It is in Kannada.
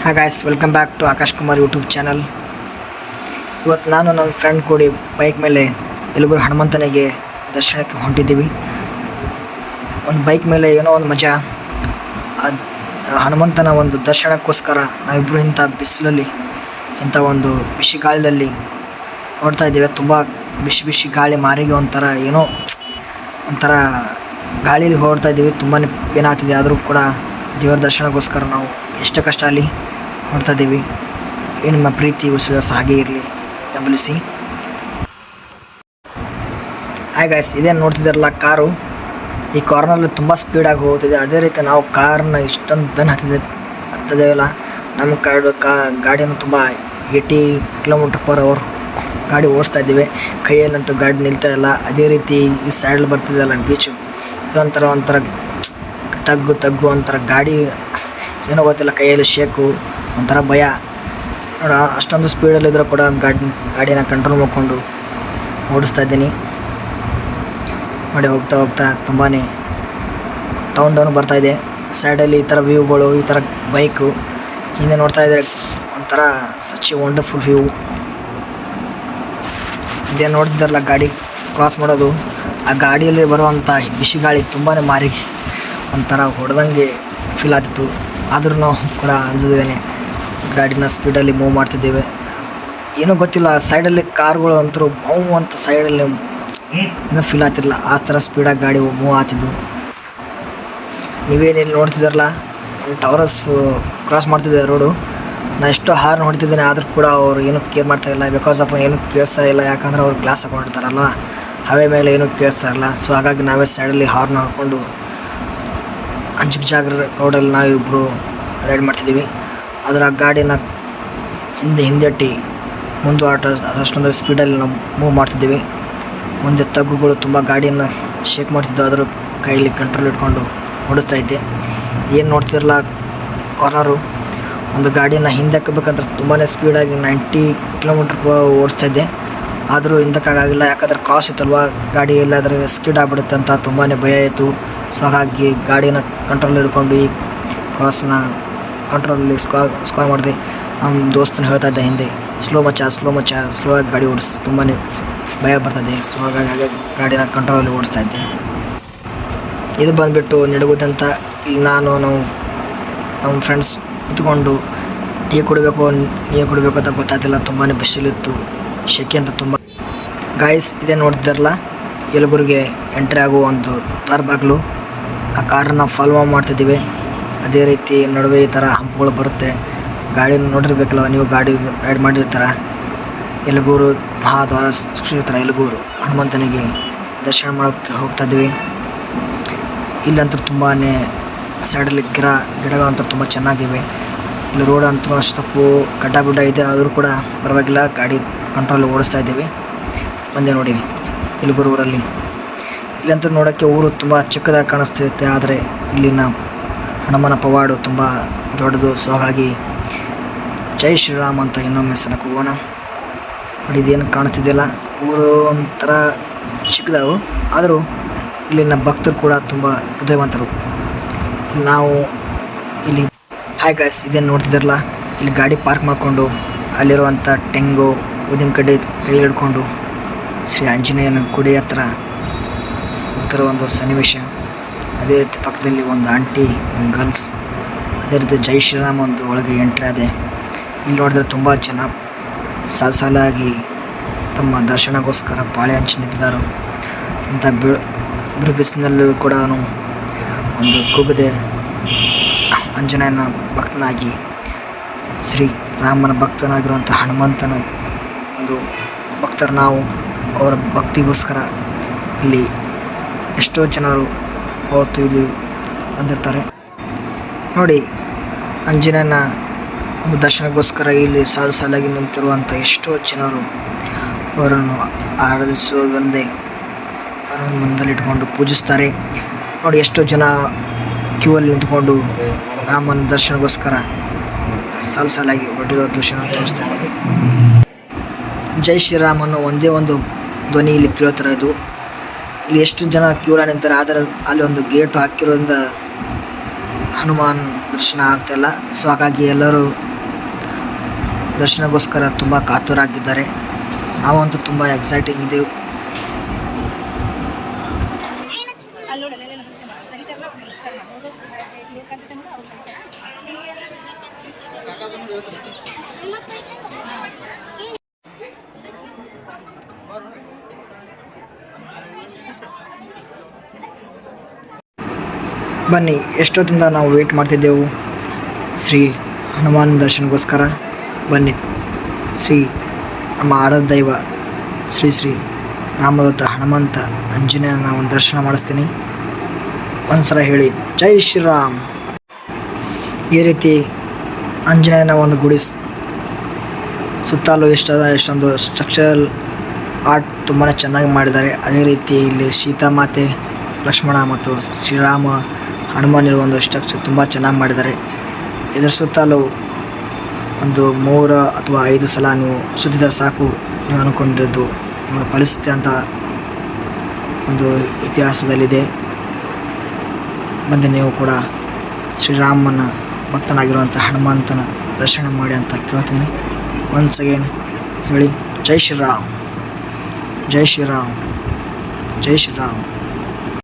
Hi guys, welcome back to Akash Kumar YouTube channel. ಇವತ್ತು ನಾನು ನಮ್ಮ ಫ್ರೆಂಡ್ ಕೂಡಿ ಬೈಕ್ ಮೇಲೆ ಯಲಬುರ್ಗಿ ಹನುಮಂತನಿಗೆ ದರ್ಶನಕ್ಕೆ ಹೊಂಟಿದ್ದೀವಿ. ಒಂದು ಬೈಕ್ ಮೇಲೆ ಏನೋ ಒಂದು ಮಜಾ. ಹನುಮಂತನ ಒಂದು ದರ್ಶನಕ್ಕೋಸ್ಕರ ನಾವಿಬ್ಬರು ಇಂಥ ಬಿಸಿಲಲ್ಲಿ, ಇಂಥ ಒಂದು ಬಿಸಿ ಗಾಳಿಯಲ್ಲಿ ನೋಡ್ತಾ ಇದ್ದೀವಿ. ತುಂಬ ಬಿಸಿ ಬಿಸಿ ಗಾಳಿ, ಮಾರಿಗೆ ಒಂಥರ ಗಾಳೀಲಿ ಹೊರಡ್ತಾ ಇದ್ದೀವಿ. ತುಂಬಾ ಏನಾಗ್ತಿದೆ, ಆದರೂ ಕೂಡ ದೇವರ ದರ್ಶನಕ್ಕೋಸ್ಕರ ನಾವು ಎಷ್ಟು ಕಷ್ಟ ಅಲ್ಲಿ ನೋಡ್ತಾ ಇದ್ದೀವಿ. ನಿಮ್ಮ ಪ್ರೀತಿ ವಿಶ್ವಾಸ ಹಾಗೆ ಇರಲಿ, ಬೆಂಬಲಿಸಿ. ಹಾಯ್ ಗಾಯ್ಸ್, ಇದೇನು ನೋಡ್ತಿದ್ದಾರಲ್ಲ ಕಾರು, ಈ ಕಾರ್ನಲ್ಲಿ ತುಂಬ ಸ್ಪೀಡಾಗಿ ಹೋಗ್ತಿದೆ. ಅದೇ ರೀತಿ ನಾವು ಕಾರ್ನ ಇಷ್ಟೊಂದು ಬೆನ್ನು ಹತ್ತಿದೇವಲ್ಲ, ನಮ್ಮ ಗಾಡಿಯನ್ನು ತುಂಬ 80 km/h ಗಾಡಿ ಓಡಿಸ್ತಾ ಇದ್ದೀವಿ. ಕೈಯಲ್ಲಂತೂ ಗಾಡಿ ನಿಲ್ತಾ ಇಲ್ಲ. ಅದೇ ರೀತಿ ಈ ಸೈಡಲ್ಲಿ ಬರ್ತಿದ್ದಲ್ಲ ಬೀಚು, ಒಂಥರ ತಗ್ಗು ಒಂಥರ ಗಾಡಿ ಏನೋ ಗೊತ್ತಿಲ್ಲ, ಕೈಯಲ್ಲಿ ಶೇಕು, ಒಂಥರ ಭಯ ನೋಡ. ಅಷ್ಟೊಂದು ಸ್ಪೀಡಲ್ಲಿದ್ದರೂ ಕೂಡ ಗಾಡಿನ ಕಂಟ್ರೋಲ್ ಮಾಡಿಕೊಂಡು ಓಡಿಸ್ತಾ ಇದ್ದೀನಿ ನೋಡಿ. ಹೋಗ್ತಾ ತುಂಬಾ ಡೌನ್ ಬರ್ತಾಯಿದೆ. ಸೈಡಲ್ಲಿ ಈ ಥರ ವ್ಯೂಗಳು, ಈ ಥರ ಬೈಕು ಹಿಂದೆ ನೋಡ್ತಾ ಇದ್ದರೆ ಒಂಥರ ಸಚ್ ವಂಡರ್ಫುಲ್ ವ್ಯೂ. ಇದೇ ನೋಡ್ತಿದ್ದಾರಲ್ಲ ಗಾಡಿ ಕ್ರಾಸ್ ಮಾಡೋದು, ಆ ಗಾಡಿಯಲ್ಲಿ ಬರುವಂಥ ಬಿಸಿ ಗಾಳಿ ತುಂಬಾ ಮಾರಿಗೆ ಒಂಥರ ಹೊಡೆದಂಗೆ ಫೀಲ್ ಆಗ್ತಿತ್ತು. ಆದರೂ ನಾವು ಕೂಡ ಅಂಜಿದ್ದೇನೆ, ಗಾಡಿನ ಸ್ಪೀಡಲ್ಲಿ ಮೂವ್ ಮಾಡ್ತಿದ್ದೇವೆ. ಏನೋ ಗೊತ್ತಿಲ್ಲ, ಸೈಡಲ್ಲಿ ಕಾರ್ಗಳು ಅಂತರೂ ಮೂವ್ ಅಂತ ಸೈಡಲ್ಲಿ ಏನೋ ಫೀಲ್ ಆಗ್ತಿರಲಿಲ್ಲ. ಆ ಥರ ಸ್ಪೀಡಾಗಿ ಗಾಡಿ ಮೂವ್ ಆಗ್ತಿದ್ವು. ನೀವೇನಿಲ್ಲಿ ನೋಡ್ತಿದ್ದಾರಲ್ಲ, ಟವರಸ್ ಕ್ರಾಸ್ ಮಾಡ್ತಿದ್ದೆ ರೋಡು. ನಾನು ಎಷ್ಟೋ ಹಾರ್ನ್ ಹೊಡಿತಿದ್ದೇನೆ, ಆದರೂ ಕೂಡ ಅವರು ಏನೂ ಕೇರ್ ಮಾಡ್ತಾಯಿಲ್ಲ. ಬಿಕಾಸ್ ಆಫ್ ಏನೂ ಕೇಳಿಸ್ತಾ ಇಲ್ಲ, ಯಾಕಂದರೆ ಅವ್ರು ಗ್ಲಾಸ್ ಹಾಕೊಂಡಿರ್ತಾರಲ್ಲ, ಹವೆ ಮೇಲೆ ಏನೂ ಕೇಳಿಸ್ತಾ ಇಲ್ಲ. ಸೊ ಹಾಗಾಗಿ ನಾವೇ ಸೈಡಲ್ಲಿ ಹಾರ್ನ್ ಹಾಕ್ಕೊಂಡು ಜಾಗ ರೋಡಲ್ಲಿ ನಾವಿಬ್ಬರು ರೈಡ್ ಮಾಡ್ತಿದ್ದೀವಿ. ಅದರ ಗಾಡಿನ ಹಿಂದೆಟ್ಟಿ ಮುಂದೆ ಅಷ್ಟೊಂದು ಸ್ಪೀಡಲ್ಲಿ ನಾವು ಮೂವ್ ಮಾಡ್ತಿದ್ದೀವಿ. ಮುಂದೆ ತಗ್ಗುಗಳು ತುಂಬ ಗಾಡಿಯನ್ನು ಶೇಕ್ ಮಾಡ್ತಿದ್ದು, ಅದರ ಕೈಯಲ್ಲಿ ಕಂಟ್ರೋಲ್ ಇಟ್ಕೊಂಡು ಓಡಿಸ್ತಾ ಇದ್ದೆ. ಏನು ನೋಡ್ತಿರಲ್ಲ, ಕಾರ್ನರು ಒಂದು ಗಾಡಿನ ಹಿಂದಕ್ಕಬೇಕಂದ್ರೆ ತುಂಬಾ ಸ್ಪೀಡಾಗಿ 90 km/h ಓಡಿಸ್ತಾ ಇದ್ದೆ. ಆದರೂ ಹಿಂದಕ್ಕಾಗಿಲ್ಲ, ಯಾಕಂದರೆ ಕ್ರಾಸ್ ಇತ್ತಲ್ವ, ಗಾಡಿ ಎಲ್ಲಾದರೂ ಸ್ಕಿಡ್ ಆಗಿಬಿಡುತ್ತೆ ಅಂತ ತುಂಬಾ ಭಯ ಆಯಿತು. ಸೊ ಹಾಗಾಗಿ ಗಾಡಿನ ಕಂಟ್ರೋಲ್ ಹಿಡ್ಕೊಂಡು ಈ ಕ್ರಾಸ್ನ ಕಂಟ್ರೋಲಲ್ಲಿ ಸ್ಕೋರ್ ಮಾಡಿದೆ. ನಮ್ಮ ದೋಸ್ತನ ಹೇಳ್ತಾ ಇದ್ದೆ ಹಿಂದೆ, ಸ್ಲೋ ಆಗಿ ಗಾಡಿ ಓಡಿಸಿ, ತುಂಬಾ ಭಯ ಬರ್ತದೆ. ಸೊ ಹಾಗಾಗಿ ಗಾಡಿನ ಕಂಟ್ರೋಲಲ್ಲಿ ಓಡಿಸ್ತಾ ಇದ್ದೆ. ಇದು ಬಂದುಬಿಟ್ಟು ನಿಡಗುದಂತ. ಇಲ್ಲಿ ನಾವು ನಮ್ಮ ಫ್ರೆಂಡ್ಸ್ ಕುತ್ಕೊಂಡು ಟೀ ಕುಡಿಬೇಕು, ನೀರು ಕುಡಿಬೇಕು ಅಂತ ಗೊತ್ತಾಗ್ತಿಲ್ಲ. ತುಂಬಾ ಬಿಸಿಲಿತ್ತು, ಶೆಕೆ ಅಂತ ತುಂಬ. ಗಾಯ್ಸ್, ಇದೇ ನೋಡ್ತಿದ್ದಾರಲ್ಲ, ಯಲಬುರ್ಗಿಗೆ ಎಂಟ್ರಿ ಆಗುವ ಒಂದು ದ್ವಾರ ಬಾಗಿಲು. ಆ ಕಾರನ್ನು ಫಾಲೋ ಮಾಡ್ತಿದ್ದೀವಿ. ಅದೇ ರೀತಿ ನಡುವೆ ಈ ಥರ ಹಂಪುಗಳು ಬರುತ್ತೆ. ಗಾಡಿ ನೋಡಿರ್ಬೇಕಲ್ಲ ನೀವು, ಗಾಡಿ ರೈಡ್ ಮಾಡಿರ್ತಾರ. ಯಲಗೂರು ಮಹಾದ್ವಾರ ಕ್ಷೇತ್ರ, ಯಲಗೂರು ಹನುಮಂತನಿಗೆ ದರ್ಶನ ಮಾಡೋಕ್ಕೆ ಹೋಗ್ತಾಯಿದ್ವಿ. ಇಲ್ಲಂತೂ ತುಂಬಾ ಸೈಡಲ್ಲಿ ಗಿಡಗಳಂತೂ ತುಂಬ ಚೆನ್ನಾಗಿವೆ. ಇಲ್ಲಿ ರೋಡ್ ಅಂತೂ ಅಷ್ಟಪ್ಪು ಗಡ್ಡ ಇದೆ, ಆದರೂ ಕೂಡ ಪರವಾಗಿಲ್ಲ, ಗಾಡಿ ಕಂಟ್ರೋಲ್ ಓಡಿಸ್ತಾ ಇದ್ದೀವಿ. ಬಂದೆ ನೋಡಿ ಯಲಬುರ್ಗಿ ಊರಲ್ಲಿ. ಇಲ್ಲಂತೂ ನೋಡೋಕ್ಕೆ ಊರು ತುಂಬ ಚಿಕ್ಕದಾಗಿ ಕಾಣಿಸ್ತಿರುತ್ತೆ, ಆದರೆ ಇಲ್ಲಿನ ಹನುಮನ ಪವಾಡು ತುಂಬ ದೊಡ್ಡದು. ಸೊ ಹಾಗಾಗಿ ಜೈ ಶ್ರೀರಾಮ್ ಅಂತ ಇನ್ನೊಮ್ಮೆ ಹೆಸರಕ್ಕೆ ಹೋಗೋಣ. ನೋಡಿ, ಇದೇನು ಕಾಣಿಸ್ತಿದೆಯಲ್ಲ, ಊರು ಒಂಥರ ಚಿಕ್ಕದಾವು, ಆದರೂ ಇಲ್ಲಿನ ಭಕ್ತರು ಕೂಡ ತುಂಬ ಹೃದಯವಂತರು. ನಾವು ಇಲ್ಲಿ ಹಾಯ್ ಗಾಯ್ಸ್, ಇದೇನು ನೋಡ್ತಿದ್ದಾರಲ್ಲ, ಇಲ್ಲಿ ಗಾಡಿ ಪಾರ್ಕ್ ಮಾಡಿಕೊಂಡು ಅಲ್ಲಿರುವಂಥ ತೆಂಗು ಉದ್ದಿನ ಕಡ್ಡಿ ಕೈ ಹಿಡ್ಕೊಂಡು ಶ್ರೀ ಆಂಜನೇಯನ ಗುಡಿ ಹತ್ರ ಹೋಗ್ತಿರೋ ಒಂದು ಸನ್ನಿವೇಶ. ಅದೇ ರೀತಿ ಪಕ್ಕದಲ್ಲಿ ಒಂದು ಆಂಟಿ, ಗರ್ಲ್ಸ್, ಅದೇ ರೀತಿ ಜೈ ಶ್ರೀರಾಮ್ ಒಂದು ಒಳಗೆ ಎಂಟ್ರಿ ಅದೇ. ಇಲ್ಲಿ ನೋಡಿದ್ರೆ ತುಂಬ ಜನ ಸಾಲಾಗಿ ತಮ್ಮ ದರ್ಶನಕ್ಕೋಸ್ಕರ ಪಾಳೆ ಹಂಚಿ ನಿಂತಿದ್ದಾರೆ. ಇಂಥ ಬಿಸಿಲಿನಲ್ಲೂ ಕೂಡ ಒಂದು ಕೂಗದೆ ಆಂಜನೇಯನ ಭಕ್ತನಾಗಿ, ಶ್ರೀ ರಾಮನ ಭಕ್ತನಾಗಿರುವಂಥ ಹನುಮಂತನ ಒಂದು ಭಕ್ತರು ನಾವು. ಅವರ ಭಕ್ತಿಗೋಸ್ಕರ ಇಲ್ಲಿ ಎಷ್ಟೋ ಜನರು ಅವತ್ತು ಇಲ್ಲಿ ಬಂದಿರ್ತಾರೆ ನೋಡಿ. ಆಂಜನೇಯನ ಒಂದು ದರ್ಶನಕ್ಕೋಸ್ಕರ ಇಲ್ಲಿ ಸಾಲಾಗಿ ನಿಂತಿರುವಂಥ ಎಷ್ಟೋ ಜನರು ಅವರನ್ನು ಆರಾಧಿಸುವುದಲ್ಲದೆ ಅವರ ಮುಂದಲ್ಲಿಟ್ಕೊಂಡು ಪೂಜಿಸ್ತಾರೆ ನೋಡಿ. ಎಷ್ಟೋ ಜನ ಕ್ಯೂ ಅಲ್ಲಿ ನಿಂತ್ಕೊಂಡು ರಾಮನ ದರ್ಶನಕ್ಕೋಸ್ಕರ ಸಾಲಾಗಿ ಹೊಡೆದ ದೃಶ್ಯ ತೋರಿಸ್ತಾ ಇದ್ದೀವಿ. ಜೈ ಶ್ರೀರಾಮನ್ನು ಒಂದೇ ಒಂದು ಧ್ವನಿ ಇಲ್ಲಿ ಕೇಳ್ತಾರೆ. ಇದು ಇಲ್ಲಿ ಎಷ್ಟು ಜನ ಕ್ಯೂರ ನಿಂತಾರೆ, ಆದರೆ ಅಲ್ಲಿ ಒಂದು ಗೇಟು ಹಾಕಿರೋದ್ರಿಂದ ಹನುಮಾನ್ ದರ್ಶನ ಆಗ್ತಾಯಿಲ್ಲ. ಸೊ ಹಾಗಾಗಿ ಎಲ್ಲರೂ ದರ್ಶನಕ್ಕೋಸ್ಕರ ತುಂಬ ಕಾತುರಾಗಿದ್ದಾರೆ. ನಾವಂತೂ ತುಂಬ ಎಕ್ಸೈಟಿಂಗ್ ಇದ್ದೀವಿ. ಬನ್ನಿ, ಎಷ್ಟೊತ್ತಿಂದ ನಾವು ವೇಟ್ ಮಾಡ್ತಿದ್ದೆವು ಶ್ರೀ ಹನುಮಾನ್ ದರ್ಶನಕ್ಕೋಸ್ಕರ. ಬನ್ನಿ, ಶ್ರೀ ನಮ್ಮ ಆರಾಧ್ಯ ದೈವ ಶ್ರೀ ರಾಮದೂತ ಹನುಮಂತ ಆಂಜನೇಯನ ಒಂದು ದರ್ಶನ ಮಾಡಿಸ್ತೀನಿ. ಒಂದ್ಸಲ ಹೇಳಿ ಜೈ ಶ್ರೀರಾಮ್. ಈ ರೀತಿ ಆಂಜನೇಯನ ಒಂದು ಗುಡಿ ಸುತ್ತಲೂ ಎಷ್ಟೊಂದು ಸ್ಟ್ರಕ್ಚರಲ್ ಆರ್ಟ್ ತುಂಬಾ ಚೆನ್ನಾಗಿ ಮಾಡಿದ್ದಾರೆ. ಅದೇ ರೀತಿ ಇಲ್ಲಿ ಸೀತಾಮಾತೆ, ಲಕ್ಷ್ಮಣ ಮತ್ತು ಶ್ರೀರಾಮ, ಹನುಮಾನ್ ಇರುವ ಒಂದು ಸ್ಟ್ರಕ್ಚರ್ ತುಂಬ ಚೆನ್ನಾಗಿ ಮಾಡಿದ್ದಾರೆ. ಇದರ ಸುತ್ತಲೂ ಒಂದು 3 ಅಥವಾ 5 ಸಲ ನೀವು ಸುತ್ತಿದರೆ ಸಾಕು ನೀವು ಅಂದ್ಕೊಂಡಿದ್ದು ನಿಮ್ಮ ಫಲಿಸುತ್ತೆ ಅಂತ ಒಂದು ಇತಿಹಾಸದಲ್ಲಿದೆ. ಬಂದು ನೀವು ಕೂಡ ಶ್ರೀರಾಮನ ಭಕ್ತನಾಗಿರುವಂಥ ಹನುಮಂತನ ದರ್ಶನ ಮಾಡಿ ಅಂತ ಕೇಳ್ತೀನಿ. ಒನ್ಸ್ ಅಗೇನ್ ಹೇಳಿ ಜೈ ಶ್ರೀರಾಮ್, ಜೈ ಶ್ರೀರಾಮ್, ಜೈ ಶ್ರೀರಾಮ್.